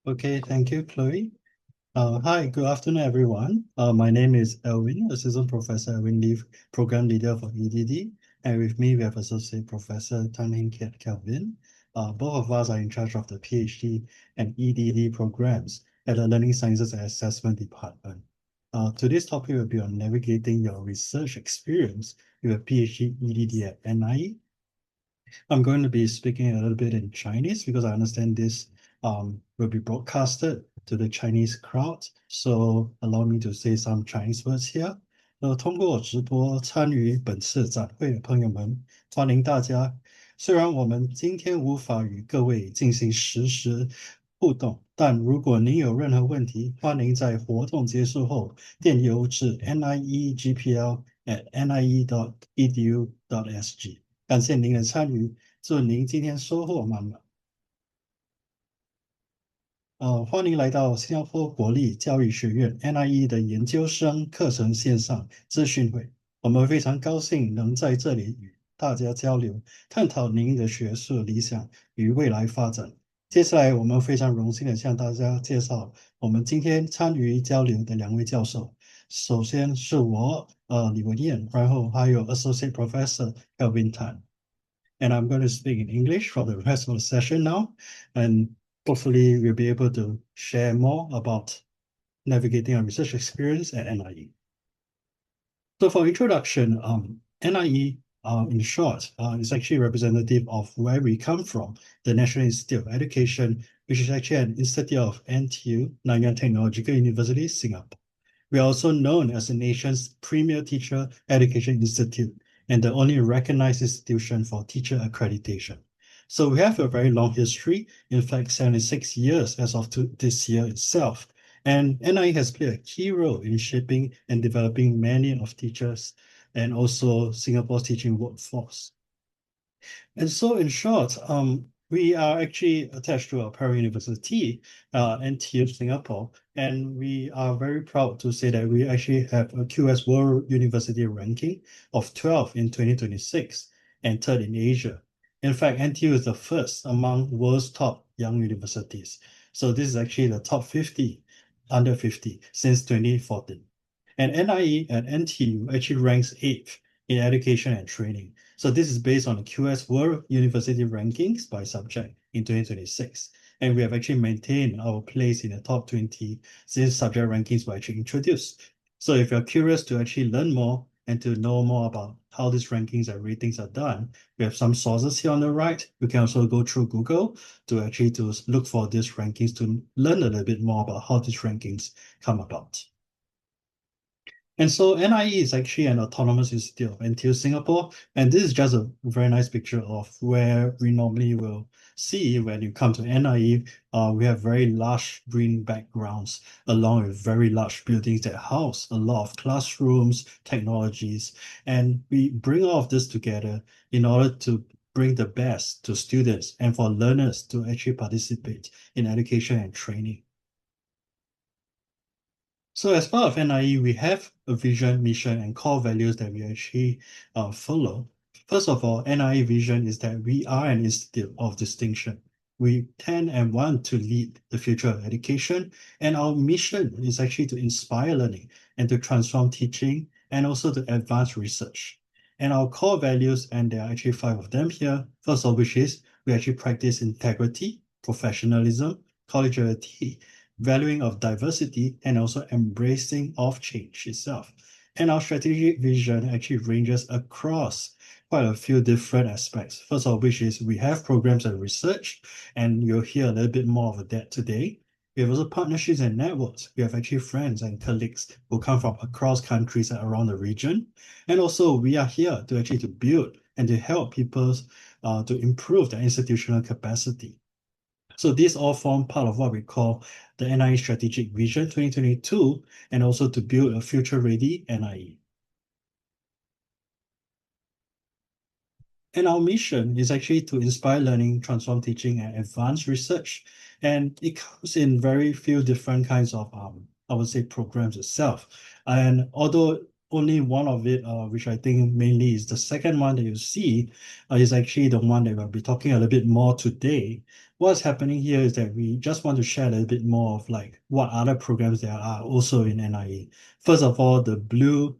Okay, thank you, Chloe. Hi, good afternoon, everyone. My name is Alwyn, Assistant Professor Alwyn Leaf, Program Leader for EdD. And with me, we have Associate Professor Tan Heng Kiat Kelvin. Both of us are in charge of the PhD and EdD programs at the Learning Sciences and Assessment Department. Today's topic will be on navigating your research experience with a PhD EdD at NIE. I'm going to be speaking a little bit in Chinese because I understand this will be broadcasted to the Chinese crowd. So allow me to say some Chinese words here. 通过直播参与本次展会的朋友们，欢迎大家。虽然我们今天无法与各位进行实时互动，但如果您有任何问题，欢迎在活动结束后电邮至 niegpl@nie.edu.sg。感谢您的参与，祝您今天收获满满。欢迎来到新加坡国立教育学院 NIE 的研究生课程线上资讯会。我们非常高兴能在这里与大家交流，探讨您的学术理想与未来发展。接下来，我们非常荣幸的向大家介绍我们今天参与交流的两位教授。首先是我，李文彦，然后还有 Associate Professor Kelvin Tan。And I'm going to speak in English for the rest of the session now. And hopefully we'll be able to share more about navigating our research experience at NIE. So for introduction, NIE, in short, is actually representative of where we come from, the National Institute of Education, which is actually an institute of NTU, Nanyang Technological University, Singapore. We are also known as the nation's premier teacher education institute and the only recognized institution for teacher accreditation. So we have a very long history, in fact, 76 years as of this year itself. And NIE has played a key role in shaping and developing many of teachers and also Singapore's teaching workforce. And so in short, we are actually attached to a parent university, NTU Singapore, and we are very proud to say that we actually have a QS World University ranking of 12 in 2026 and third in Asia. In fact, NTU is the first among world's top young universities. So this is actually the top 50, under 50 since 2014. And NIE and NTU actually ranks 8th in education and training. So this is based on the QS World University rankings by subject in 2026. And we have actually maintained our place in the top 20 since subject rankings were actually introduced. So if you're curious to actually learn more and to know more about how these rankings and ratings are done, we have some sources here on the right. You can also go through Google to actually to look for these rankings to learn a little bit more about how these rankings come about. And so NIE is actually an autonomous institute of NTU Singapore. And this is just a very nice picture of where we normally will see when you come to NIE. We have very large green backgrounds along with very large buildings that house a lot of classrooms, technologies. And we bring all of this together in order to bring the best to students and for learners to actually participate in education and training. So as part of NIE, we have a vision, mission, and core values that we actually follow. First of all, NIE vision is that we are an institute of distinction. We tend and want to lead the future of education, and our mission is actually to inspire learning and to transform teaching and also to advance research. And our core values, and there are actually 5 of them here, first of which is we actually practice integrity, professionalism, collegiality, valuing of diversity, and also embracing of change itself. And our strategic vision actually ranges across quite a few different aspects. First of which is we have programs and research, and you'll hear a little bit more of that today. We have also partnerships and networks. We have actually friends and colleagues who come from across countries and around the region. And also we are here to actually to build and to help people to improve their institutional capacity. So these all form part of what we call the NIE Strategic Vision 2022, and also to build a future-ready NIE. And our mission is actually to inspire learning, transform teaching, and advance research. And it comes in very few different kinds of, I would say, programs itself. And although only one of it, which I think mainly is the second one that you see, is actually the one that we'll be talking a little bit more today. What's happening here is that we just want to share a little bit more of like what other programs there are also in NIE. First of all, the blue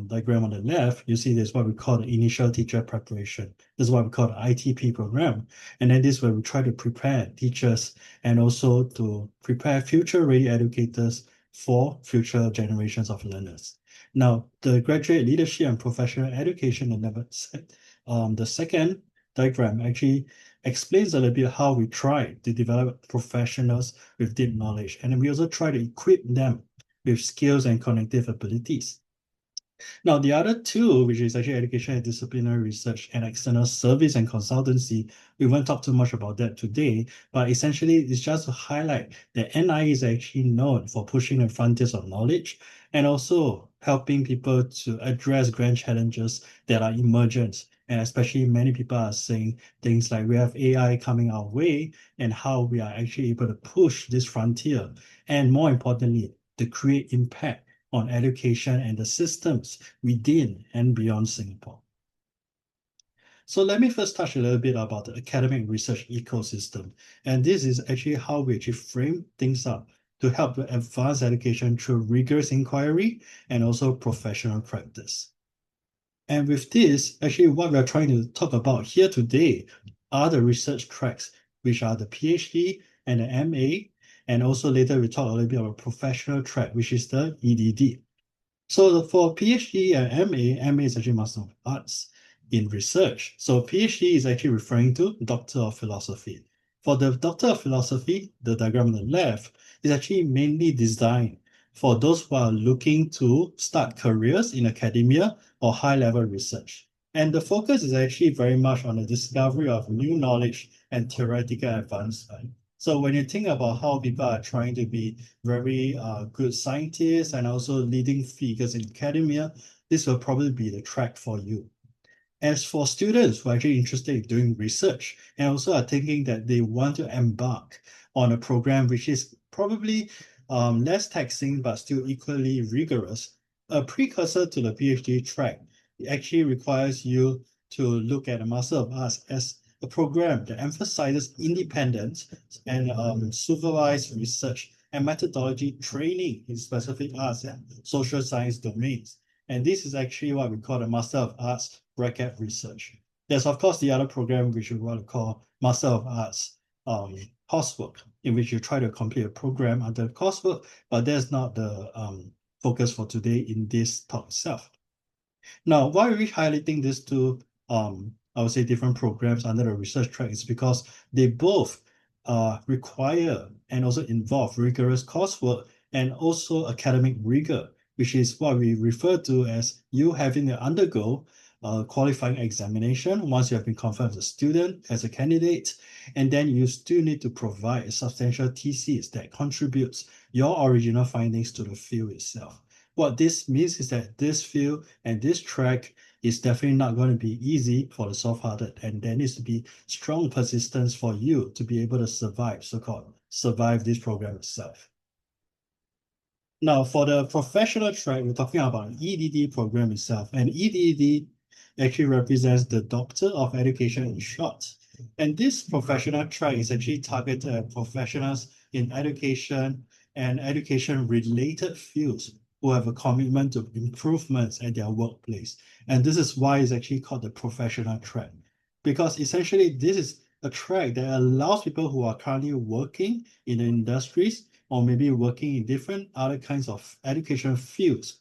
diagram on the left, you see this is what we call the initial teacher preparation. This is what we call the ITP program. And then this is where we try to prepare teachers and also to prepare future ready educators for future generations of learners. Now, the graduate leadership and professional education, the second diagram actually explains a little bit how we try to develop professionals with deep knowledge. And then we also try to equip them with skills and cognitive abilities. Now, the other two, which is actually education and disciplinary research and external service and consultancy, we won't talk too much about that today, but essentially it's just to highlight that NIE is actually known for pushing the frontiers of knowledge and also helping people to address grand challenges that are emergent. And especially many people are saying things like we have AI coming our way and how we are actually able to push this frontier. And more importantly, to create impact on education and the systems within and beyond Singapore. So let me first touch a little bit about the academic research ecosystem. And this is actually how we actually frame things up to help advance education through rigorous inquiry and also professional practice. And with this, actually what we're trying to talk about here today are the research tracks, which are the PhD and the MA, and also later we talk a little bit about professional track, which is the EdD. So for PhD and MA is actually Master of Arts in Research. So PhD is actually referring to Doctor of Philosophy. For the Doctor of Philosophy, the diagram on the left is actually mainly designed for those who are looking to start careers in academia or high-level research. And the focus is actually very much on the discovery of new knowledge and theoretical advancement. So when you think about how people are trying to be very good scientists and also leading figures in academia, this will probably be the track for you. As for students who are actually interested in doing research and also are thinking that they want to embark on a program which is probably less taxing but still equally rigorous, a precursor to the PhD track, it actually requires you to look at a Master of Arts as a program that emphasizes independence and supervised research and methodology training in specific arts and social science domains. And this is actually what we call the Master of Arts bracket research. There's of course the other program which we want to call Master of Arts coursework, in which you try to complete a program under coursework, but that's not the focus for today in this talk itself. Now, why are we highlighting these two I would say different programs under the research track is because they both require and also involve rigorous coursework and also academic rigor, which is what we refer to as you having to undergo a qualifying examination once you have been confirmed as a student, as a candidate, and then you still need to provide a substantial thesis that contributes your original findings to the field itself. What this means is that this field and this track is definitely not going to be easy for the soft-hearted, and there needs to be strong persistence for you to be able to survive, so-called survive this program itself. Now, for the professional track, we're talking about an EdD program itself, and EdD actually represents the Doctor of Education in short. And this professional track is actually targeted at professionals in education and education-related fields who have a commitment to improvements at their workplace. And this is why it's actually called the professional track, because essentially this is a track that allows people who are currently working in the industries or maybe working in different other kinds of education fields.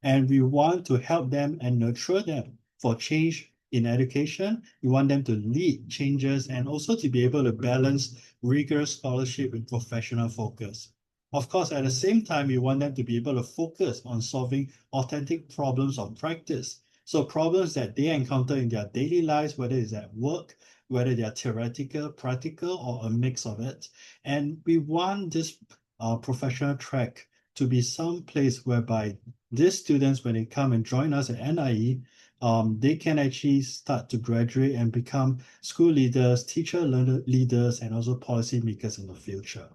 And we want to help them and nurture them for change in education. We want them to lead changes and also to be able to balance rigorous scholarship with professional focus. Of course, at the same time, we want them to be able to focus on solving authentic problems of practice. So problems that they encounter in their daily lives, whether it's at work, whether they are theoretical, practical, or a mix of it. And we want this professional track to be some place whereby these students, when they come and join us at NIE, they can actually start to graduate and become school leaders, teacher learner leaders, and also policy makers in the future.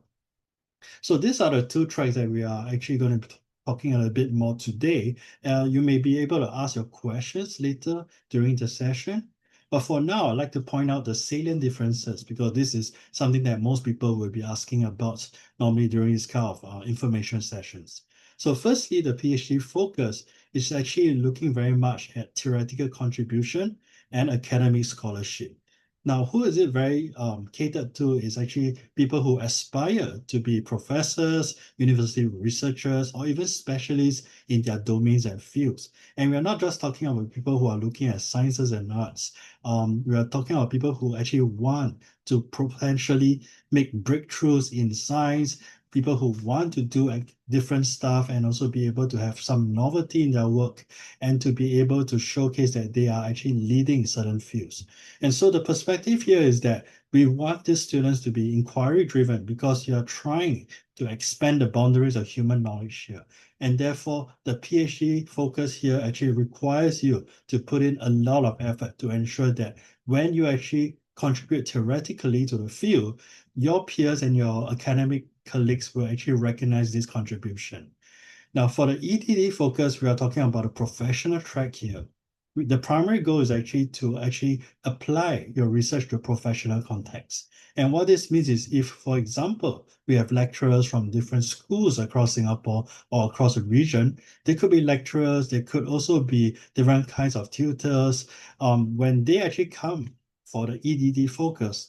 So these are the two tracks that we are actually going to talking a little bit more today. You may be able to ask your questions later during the session. But for now, I'd like to point out the salient differences because this is something that most people will be asking about normally during this kind of information sessions. So firstly, the PhD focus is actually looking very much at theoretical contribution and academic scholarship. Now, who is it very catered to is actually people who aspire to be professors, university researchers, or even specialists in their domains and fields. And we're not just talking about people who are looking at sciences and arts. We are talking about people who actually want to potentially make breakthroughs in science, people who want to do different stuff and also be able to have some novelty in their work and to be able to showcase that they are actually leading certain fields. And so the perspective here is that we want these students to be inquiry driven because you are trying to expand the boundaries of human knowledge here. And therefore, the PhD focus here actually requires you to put in a lot of effort to ensure that when you actually contribute theoretically to the field, your peers and your academic colleagues will actually recognize this contribution. Now, for the EdD focus, we are talking about a professional track here. The primary goal is actually to apply your research to a professional context. And what this means is if, for example, we have lecturers from different schools across Singapore or across the region, they could be lecturers, they could also be different kinds of tutors. When they actually come for the EdD focus,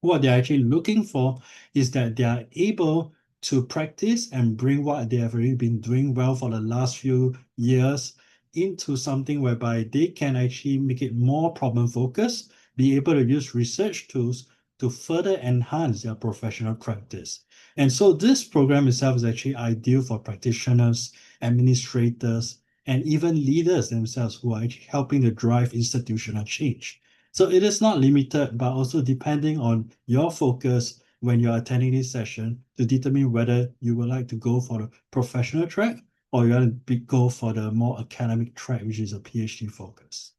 what they're actually looking for is that they are able to practice and bring what they have already been doing well for the last few years into something whereby they can actually make it more problem focused, be able to use research tools to further enhance their professional practice. And so this program itself is actually ideal for practitioners, administrators, and even leaders themselves who are actually helping to drive institutional change. So it is not limited, but also depending on your focus when you're attending this session to determine whether you would like to go for the professional track or you want to go for the more academic track, which is a PhD focus.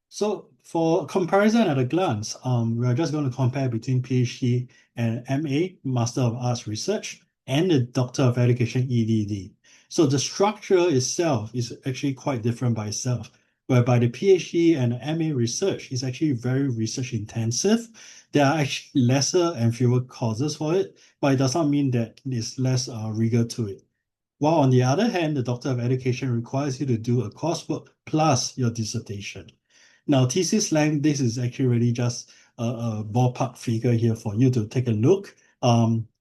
So for comparison at a glance, we are just going to compare between PhD and MA, Master of Arts Research, and the Doctor of Education, EdD. So the structure itself is actually quite different by itself, whereby the PhD and the MA research is actually very research intensive. There are actually lesser and fewer courses for it, but it does not mean that there's less rigor to it. While on the other hand, the Doctor of Education requires you to do a coursework plus your dissertation. Now, thesis length, this is actually really just a ballpark figure here for you to take a look.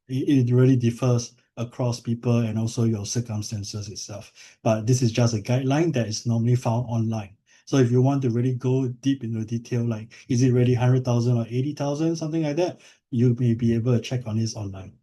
It really differs across people and also your circumstances itself. But this is just a guideline that is normally found online. So if you want to really go deep into detail, like is it really 100,000 or 80,000, something like that, you may be able to check on this online.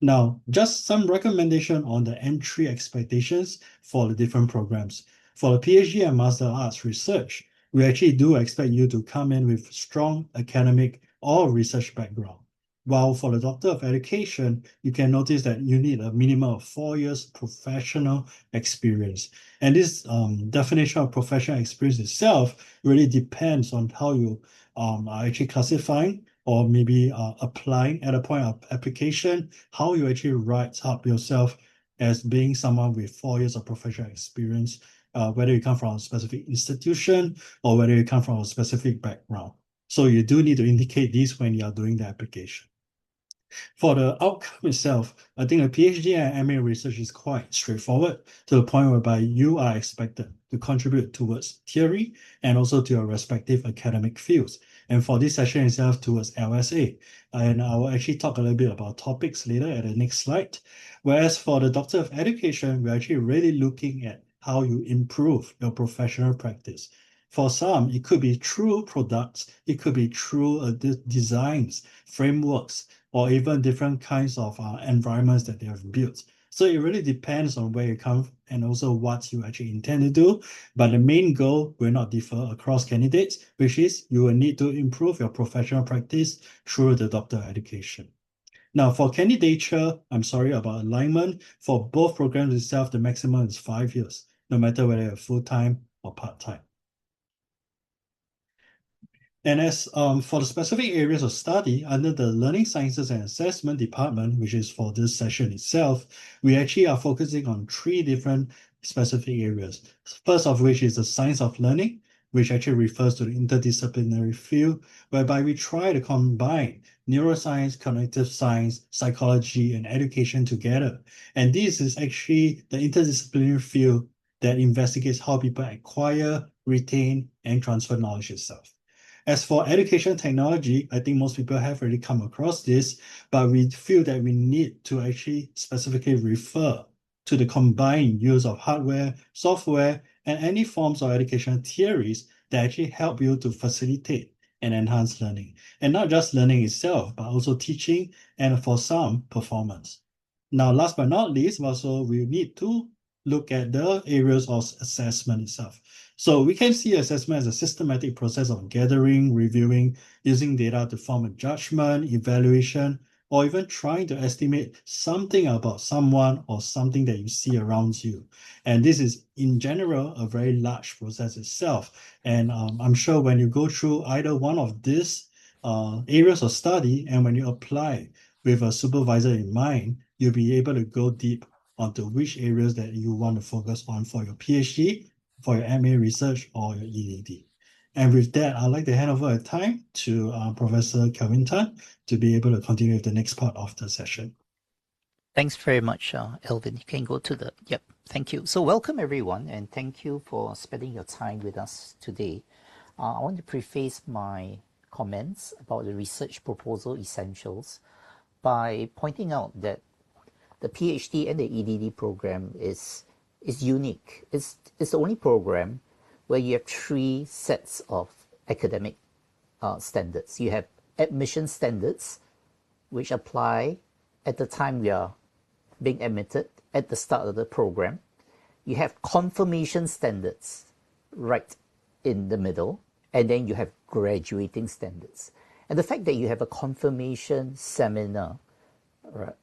Now, just some recommendation on the entry expectations for the different programs. For the PhD and Master of Arts Research, we actually do expect you to come in with strong academic or research background. While for the Doctor of Education, you can notice that you need a minimum of 4 years professional experience. And this definition of professional experience itself really depends on how you are actually classifying or maybe applying at a point of application, how you actually write up yourself as being someone with 4 years of professional experience, whether you come from a specific institution or whether you come from a specific background. So you do need to indicate this when you are doing the application. For the outcome itself, I think a PhD and MA research is quite straightforward to the point whereby you are expected to contribute towards theory and also to your respective academic fields. And for this session itself towards LSA. And I will actually talk a little bit about topics later at the next slide. Whereas for the Doctor of Education, we're actually really looking at how you improve your professional practice. For some, it could be through products, it could be through designs, frameworks, or even different kinds of environments that they have built. So it really depends on where you come and also what you actually intend to do. But the main goal will not differ across candidates, which is you will need to improve your professional practice through the doctor education. Now, for candidature, I'm sorry about alignment. For both programs itself, the maximum is 5 years, no matter whether you're full-time or part-time. And as for the specific areas of study under the Learning Sciences and Assessment Department, which is for this session itself, we actually are focusing on 3 different specific areas. First of which is the science of learning, which actually refers to the interdisciplinary field, whereby we try to combine neuroscience, cognitive science, psychology, and education together. And this is actually the interdisciplinary field that investigates how people acquire, retain, and transfer knowledge itself. As for education technology, I think most people have already come across this, but we feel that we need to actually specifically refer to the combined use of hardware, software, and any forms of educational theories that actually help you to facilitate and enhance learning. And not just learning itself, but also teaching and for some, performance. Now, last but not least, also we need to look at the areas of assessment itself. So we can see assessment as a systematic process of gathering, reviewing, using data to form a judgment, evaluation, or even trying to estimate something about someone or something that you see around you. And this is, in general, a very large process itself. And I'm sure when you go through either one of these areas of study, and when you apply with a supervisor in mind, you'll be able to go deep onto which areas that you want to focus on for your PhD, for your MA research, or your EdD. And with that, I'd like to hand over the time to Professor Kelvin Tan to be able to continue with the next part of the session. Thanks very much, Alwyn. You can go to the, yep, thank you. So welcome everyone, and thank you for spending your time with us today. I want to preface my comments about the research proposal essentials by pointing out that the PhD and the EdD program is unique. It's the only program where you have 3 sets of academic standards. You have admission standards, which apply at the time we are being admitted at the start of the program. You have confirmation standards right in the middle, and then you have graduating standards. And the fact that you have a confirmation seminar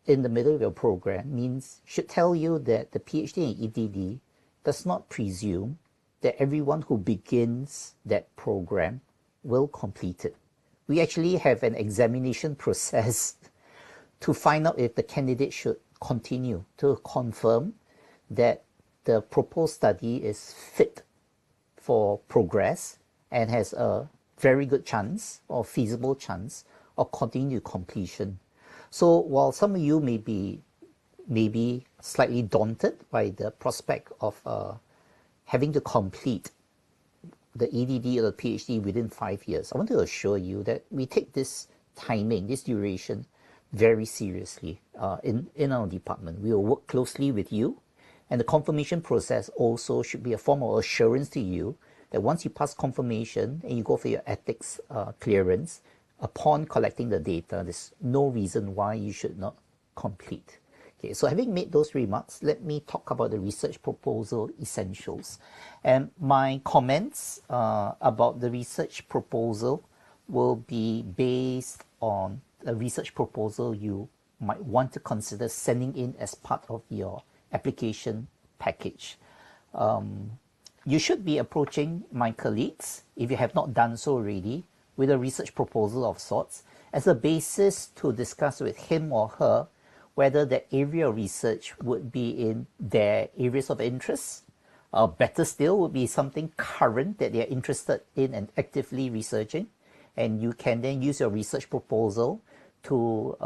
in the middle of your program should tell you that the PhD and EdD does not presume that everyone who begins that program will complete it. We actually have an examination process to find out if the candidate should continue, to confirm that the proposed study is fit for progress and has a very good chance or feasible chance of continued completion. So while some of you may be slightly daunted by the prospect of having to complete the EdD or the PhD within 5 years, I want to assure you that we take this timing, this duration, very seriously in our department. We will work closely with you, and the confirmation process also should be a form of assurance to you that once you pass confirmation and you go for your ethics clearance, upon collecting the data, there's no reason why you should not complete. Okay, so having made those remarks, let me talk about the research proposal essentials. And my comments about the research proposal will be based on a research proposal you might want to consider sending in as part of your application package. You should be approaching my colleagues, if you have not done so already, with a research proposal of sorts as a basis to discuss with him or her whether that area of research would be in their areas of interest. Better still would be something current that they're interested in and actively researching. And you can then use your research proposal to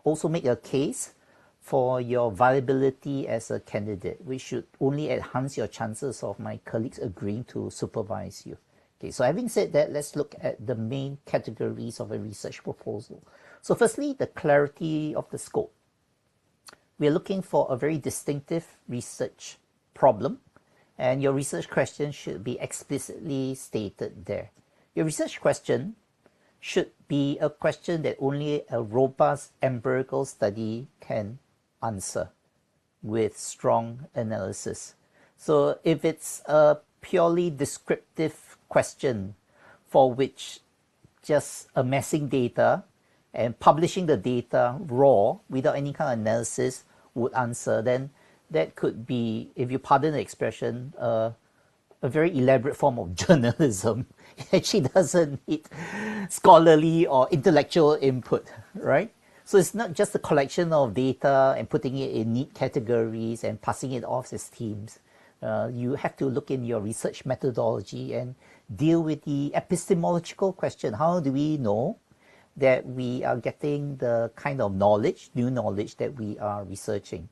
also make a case for your viability as a candidate, which should only enhance your chances of my colleagues agreeing to supervise you. Okay, so having said that, let's look at the main categories of a research proposal. So firstly, the clarity of the scope. We're looking for a very distinctive research problem, and your research question should be explicitly stated there. Your research question should be a question that only a robust empirical study can answer with strong analysis. So if it's a purely descriptive question for which just amassing data and publishing the data raw without any kind of analysis would answer, then that could be, if you pardon the expression, a a very elaborate form of journalism. It actually doesn't need scholarly or intellectual input, right? So it's not just a collection of data and putting it in neat categories and passing it off as themes. You have to look in your research methodology and deal with the epistemological question. How do we know that we are getting the kind of knowledge, new knowledge that we are researching?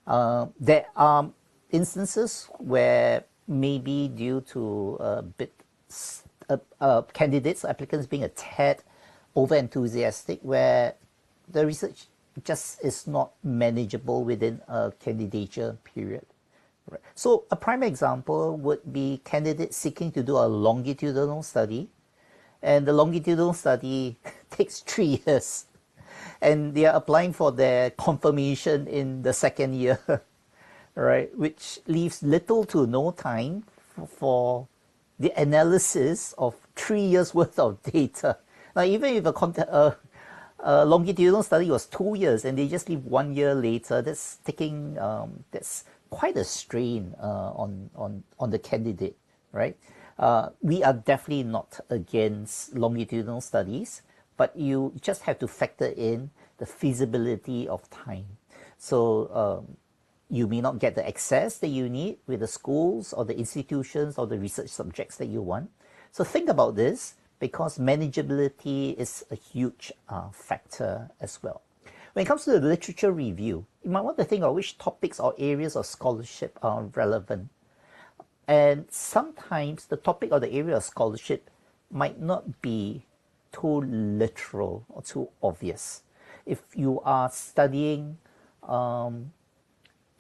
There are instances where maybe due to a bit candidates, applicants being a tad over enthusiastic, where the research just is not manageable within a candidature period. Right. So a prime example would be candidates seeking to do a longitudinal study, and the longitudinal study takes 3 years, and they are applying for their confirmation in the second year, right? Which leaves little to no time for the analysis of 3 years worth of data. Now, even if a longitudinal study was 2 years and they just leave 1 year later, that's taking that's quite a strain on the candidate, right? We are definitely not against longitudinal studies, but you just have to factor in the feasibility of time. So you may not get the access that you need with the schools or the institutions or the research subjects that you want. So think about this, because manageability is a huge factor as well. When it comes to the literature review, you might want to think of which topics or areas of scholarship are relevant. And sometimes the topic or the area of scholarship might not be too literal or too obvious. If you are studying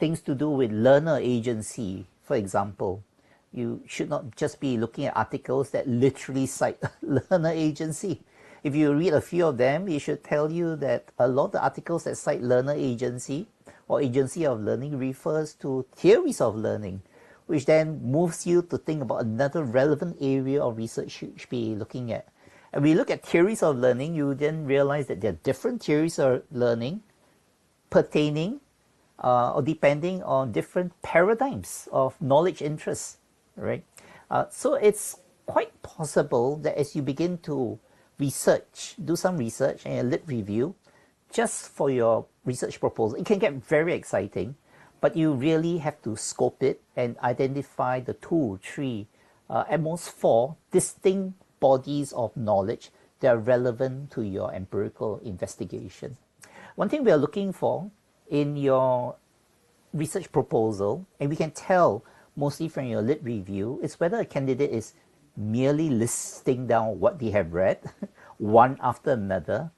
things to do with learner agency, for example, you should not just be looking at articles that literally cite learner agency. If you read a few of them, it should tell you that a lot of the articles that cite learner agency or agency of learning refers to theories of learning, which then moves you to think about another relevant area of research you should be looking at. And when you look at theories of learning, you then realize that there are different theories of learning pertaining or depending on different paradigms of knowledge interests, right? So it's quite possible that as you begin to research, do some research and a lit review, just for your research proposal, it can get very exciting, but you really have to scope it and identify the 2, 3, at most 4 distinct bodies of knowledge that are relevant to your empirical investigation. One thing we are looking for in your research proposal, and we can tell mostly from your lit review, is whether a candidate is merely listing down what they have read one after another,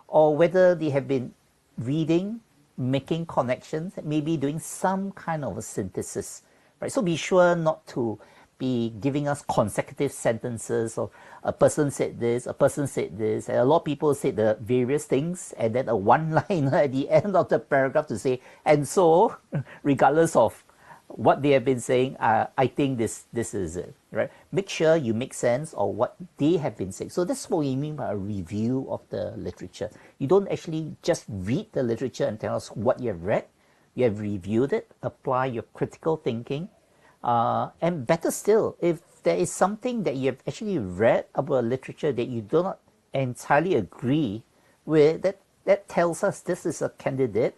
or whether they have been reading, making connections, maybe doing some kind of a synthesis, right? So be sure not to be giving us consecutive sentences of a person said this, a person said this, and a lot of people said the various things, and then a one-liner at the end of the paragraph to say, and so, regardless of what they have been saying, I think this is it, right? Make sure you make sense of what they have been saying. So that's what we mean by a review of the literature. You don't actually just read the literature and tell us what you have read. You have reviewed it, apply your critical thinking, and better still, if there is something that you have actually read about literature that you do not entirely agree with, that tells us this is a candidate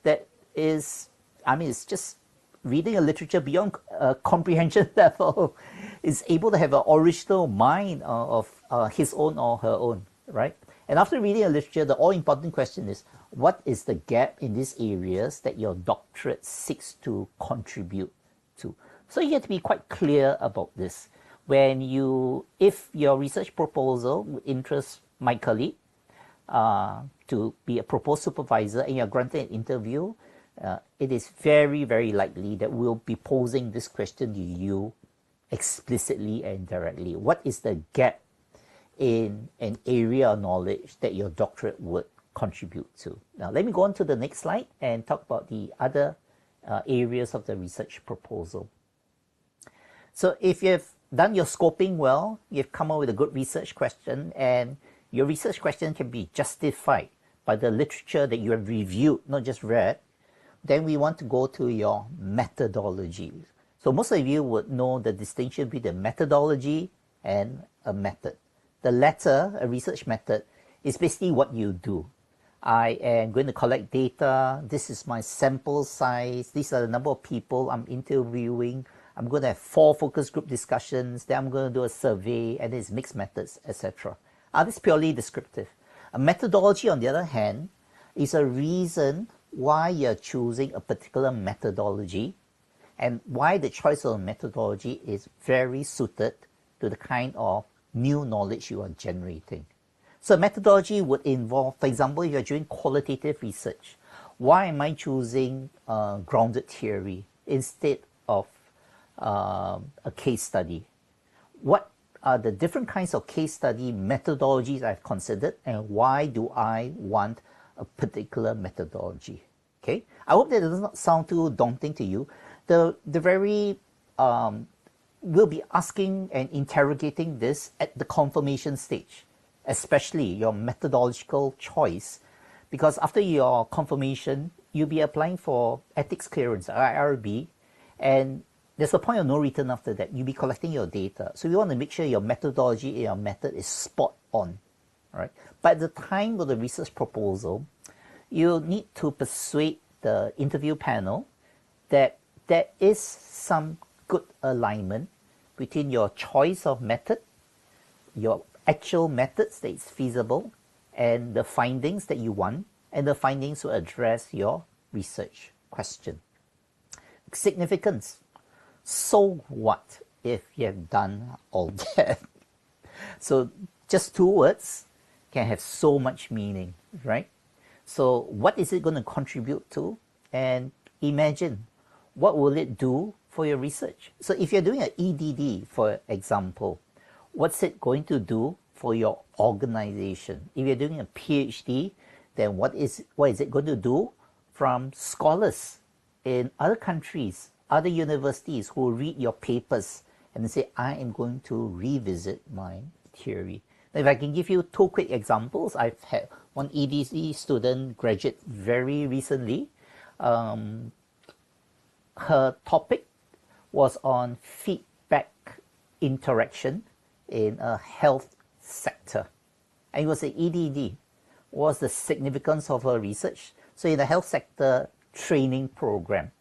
that is, it's just reading a literature beyond comprehension level, is able to have an original mind of his own or her own, right? And after reading a literature, the all-important question is, what is the gap in these areas that your doctorate seeks to contribute to? So you have to be quite clear about this. If your research proposal would interest my colleague to be a proposed supervisor and you're granted an interview, it is very, very likely that we'll be posing this question to you explicitly and directly. What is the gap in an area of knowledge that your doctorate would contribute to? Now, let me go on to the next slide and talk about the other areas of the research proposal. So if you've done your scoping well, you've come up with a good research question, and your research question can be justified by the literature that you have reviewed, not just read, then we want to go to your methodology. So most of you would know the distinction between a methodology and a method. The latter, a research method, is basically what you do. I am going to collect data. This is my sample size. These are the number of people I'm interviewing. I'm going to have 4 focus group discussions. Then I'm going to do a survey, and there's mixed methods, etc. This is purely descriptive. A methodology, on the other hand, is a reason why you're choosing a particular methodology and why the choice of a methodology is very suited to the kind of new knowledge you are generating. So methodology would involve, for example, if you're doing qualitative research, why am I choosing grounded theory instead of a case study? What are the different kinds of case study methodologies I've considered, and why do I want a particular methodology? Okay, I hope that does not sound too daunting to you. We'll be asking and interrogating this at the confirmation stage, especially your methodological choice, because after your confirmation, you'll be applying for ethics clearance, IRB, and there's a point of no return after that. You'll be collecting your data. So you want to make sure your methodology and your method is spot on, right? But at the time of the research proposal, you need to persuade the interview panel that there is some good alignment between your choice of method, your actual methods that is feasible, and the findings that you want, and the findings will address your research question. Significance. So what if you have done all that? So just 2 words can have so much meaning, right? So what is it going to contribute to? And imagine, what will it do for your research? So if you're doing an EdD, for example, what's it going to do for your organization? If you're doing a PhD, then what is it going to do from scholars in other countries, other universities who will read your papers and say, I am going to revisit my theory. Now, if I can give you 2 quick examples, I've had one EdD student graduate very recently. Her topic was on feedback interaction in a health sector. And it was an EdD. What's the significance of her research? So in the health sector training program,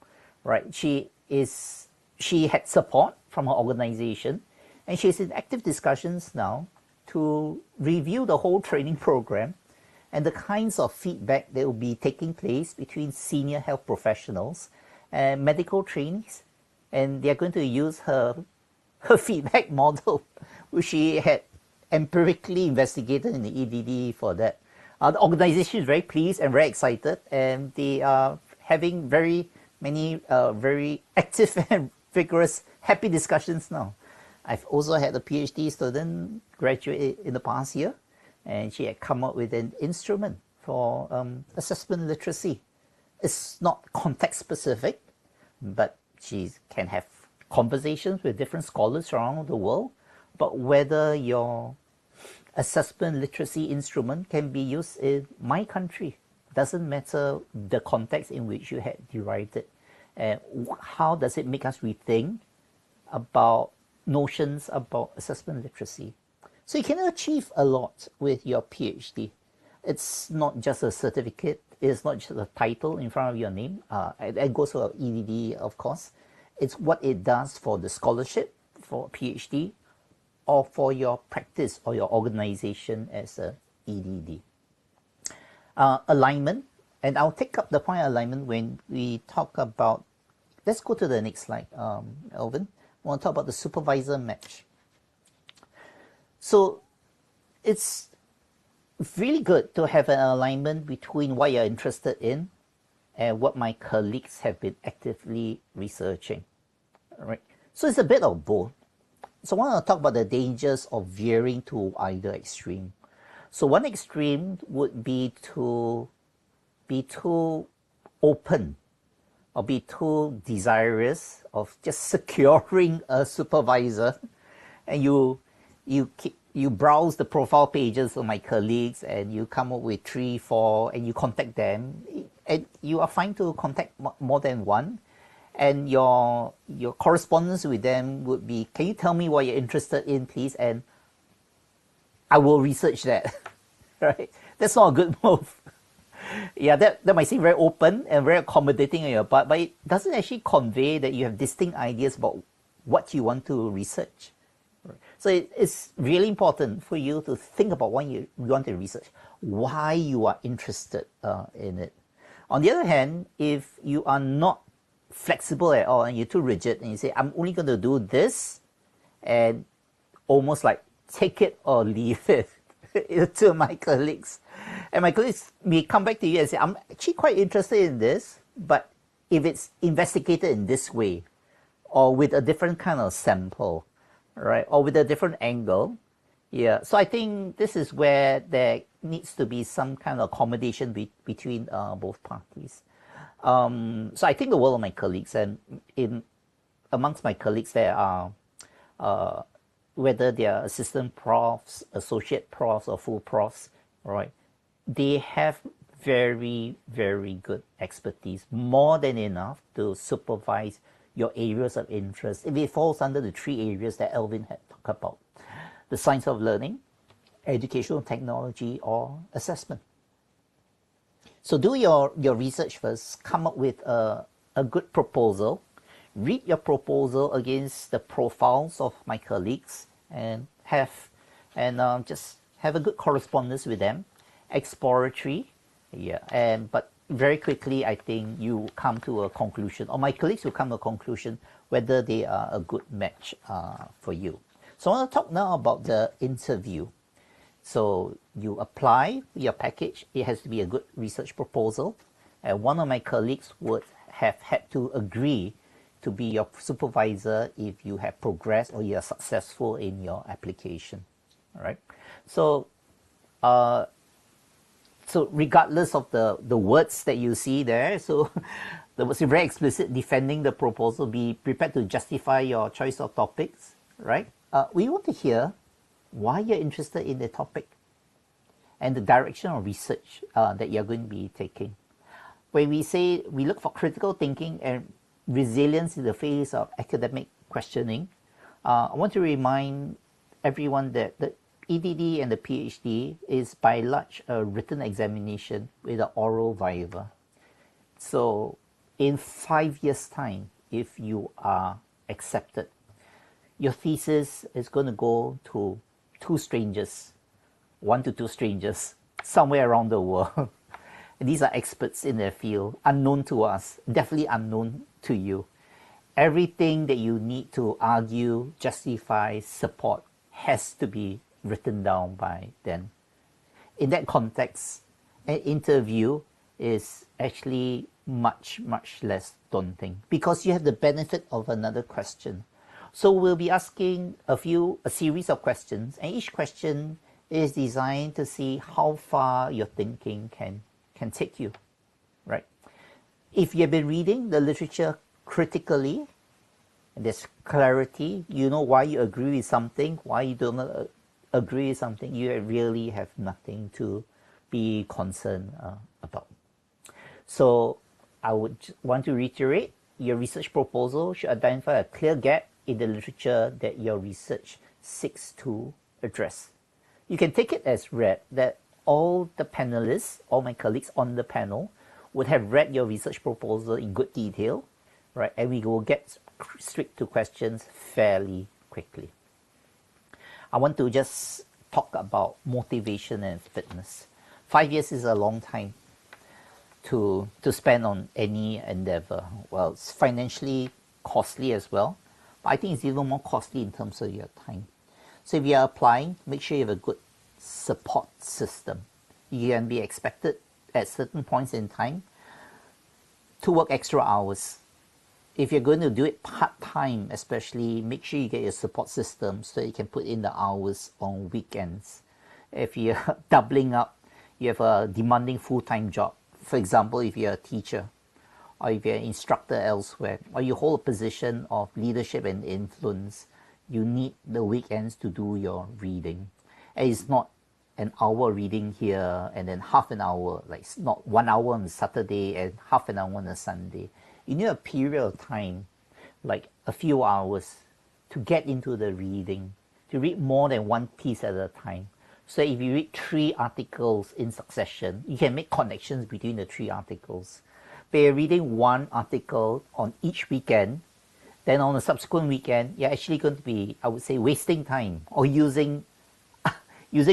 right? She had support from her organization, and she's in active discussions now to review the whole training program and the kinds of feedback that will be taking place between senior health professionals and medical trainees. And they're going to use her feedback model, which she had empirically investigated in the EdD for that. The organization is very pleased and very excited, and they are having very many very active and vigorous, happy discussions now. I've also had a PhD student graduate in the past year, and she had come up with an instrument for assessment literacy. It's not context specific, but she can have conversations with different scholars around the world, but whether your assessment literacy instrument can be used in my country. Doesn't matter the context in which you had derived it. How does it make us rethink about notions about assessment literacy? So you can achieve a lot with your PhD. It's not just a certificate. It's not just a title in front of your name. It goes for EdD, of course. It's what it does for the scholarship, for PhD, or for your practice or your organization as a EdD. Alignment, and I'll take up the point of alignment when we talk about, let's go to the next slide, Alwyn. I want to talk about the supervisor match. So it's really good to have an alignment between what you're interested in and what my colleagues have been actively researching. All right. So it's a bit of both. So I want to talk about the dangers of veering to either extreme. So one extreme would be to be too open or be too desirous of just securing a supervisor, and you browse the profile pages of my colleagues and you come up with 3, 4, and you contact them, and you are fine to contact more than one, and your correspondence with them would be, can you tell me what you're interested in, please? And I will research that. Right? That's not a good move. Yeah, that might seem very open and very accommodating on your part, but it doesn't actually convey that you have distinct ideas about what you want to research. So it's really important for you to think about what you want to research, why you are interested in it. On the other hand, if you are not flexible at all and you're too rigid and you say, I'm only going to do this, and almost like take it or leave it to my colleagues. And my colleagues may come back to you and say, I'm actually quite interested in this, but if it's investigated in this way, or with a different kind of sample, right, or with a different angle, yeah. So I think this is where there needs to be some kind of accommodation between both parties. So I think the world of my colleagues, and amongst my colleagues there are whether they are assistant profs, associate profs, or full profs, right? They have very, very good expertise, more than enough to supervise your areas of interest if it falls under the 3 areas that Alwyn had talked about: the science of learning, educational technology, or assessment. So do your research first, come up with a good proposal, read your proposal against the profiles of my colleagues, and just have a good correspondence with them, exploratory, yeah, but very quickly I think you come to a conclusion, or my colleagues will come to a conclusion whether they are a good match for you. So I want to talk now about the interview. So you apply your package, it has to be a good research proposal, and one of my colleagues would have had to agree to be your supervisor if you have progressed or you are successful in your application. All right. So regardless of the words that you see there, so the words are very explicit, defending the proposal, be prepared to justify your choice of topics, right? We want to hear why you're interested in the topic and the direction of research that you're going to be taking. When we say we look for critical thinking and resilience in the face of academic questioning, I want to remind everyone that the EdD and the PhD is by and large a written examination with an oral viva. So in 5 years' time, if you are accepted, your thesis is going to go to 2 strangers, 1 to 2 strangers, somewhere around the world. And these are experts in their field, unknown to us, definitely unknown to you. Everything that you need to argue, justify, support has to be written down by them. In that context, an interview is actually much, much less daunting because you have the benefit of another question. So we'll be asking a series of questions, and each question is designed to see how far your thinking can take you, right? If you've been reading the literature critically, and there's clarity, you know why you agree with something, why you don't agree with something, you really have nothing to be concerned about. So I would want to reiterate, your research proposal should identify a clear gap in the literature that your research seeks to address. You can take it as read that all the panelists, all my colleagues on the panel, would have read your research proposal in good detail, right? And we will get straight to questions fairly quickly. I want to just talk about motivation and fitness. 5 years is a long time to spend on any endeavor. Well, it's financially costly as well, but I think it's even more costly in terms of your time. So if you're applying, make sure you have a good support system. You can be expected at certain points in time to work extra hours. If you're going to do it part-time, especially, make sure you get your support system so you can put in the hours on weekends. If you're doubling up, you have a demanding full-time job. For example, if you're a teacher, or if you're an instructor elsewhere, or you hold a position of leadership and influence, you need the weekends to do your reading. And it's not an hour reading here and then half an hour, like it's not 1 hour on Saturday and half an hour on a Sunday. you need a period of time, like a few hours, to get into the reading, to read more than one piece at a time. So if you read 3 articles in succession, you can make connections between the 3 articles. But you're reading one article on each weekend, then on the subsequent weekend, you're actually going to be, I would say, wasting time or using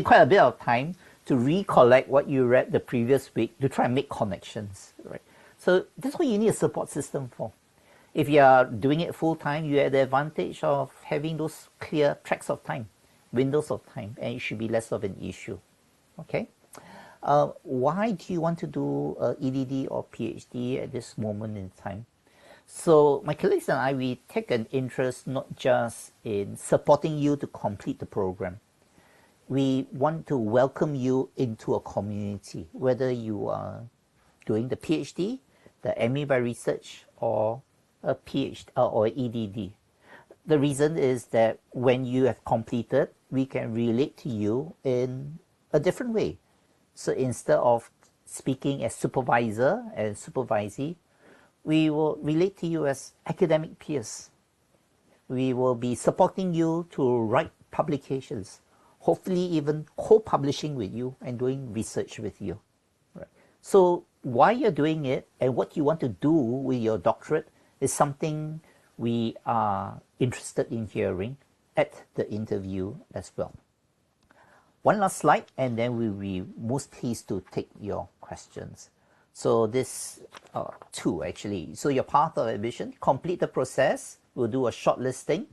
quite a bit of time to recollect what you read the previous week to try and make connections, right? So that's what you need a support system for. If you are doing it full time, you have the advantage of having those clear tracks of time, windows of time, and it should be less of an issue. Okay. Why do you want to do EdD or PhD at this moment in time? So my colleagues and I, we take an interest not just in supporting you to complete the program. We want to welcome you into a community, whether you are doing the PhD, the ME by research, or a PhD or EdD. The reason is that when you have completed, we can relate to you in a different way. So instead of speaking as supervisor and supervisee, we will relate to you as academic peers. We will be supporting you to write publications, hopefully even co-publishing with you and doing research with you. Right. So why you're doing it and what you want to do with your doctorate is something we are interested in hearing at the interview as well. One last slide, and then we'll be most pleased to take your questions. So this 2 actually. So your path of admission, complete the process. We'll do a short listing,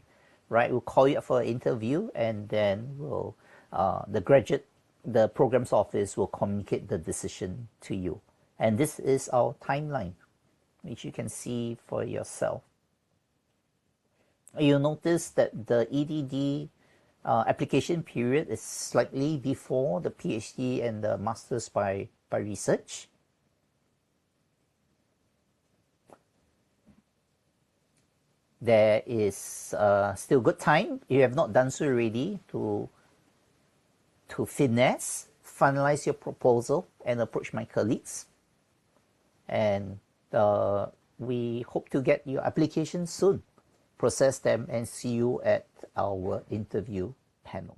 right? We'll call you up for an interview, and then we'll the programs office will communicate the decision to you. And this is our timeline, which you can see for yourself. You'll notice that the EdD application period is slightly before the PhD and the Masters by research. There is still good time, if you have not done so already, to finalize your proposal and approach my colleagues. And we hope to get your applications soon, process them, and see you at our interview panel.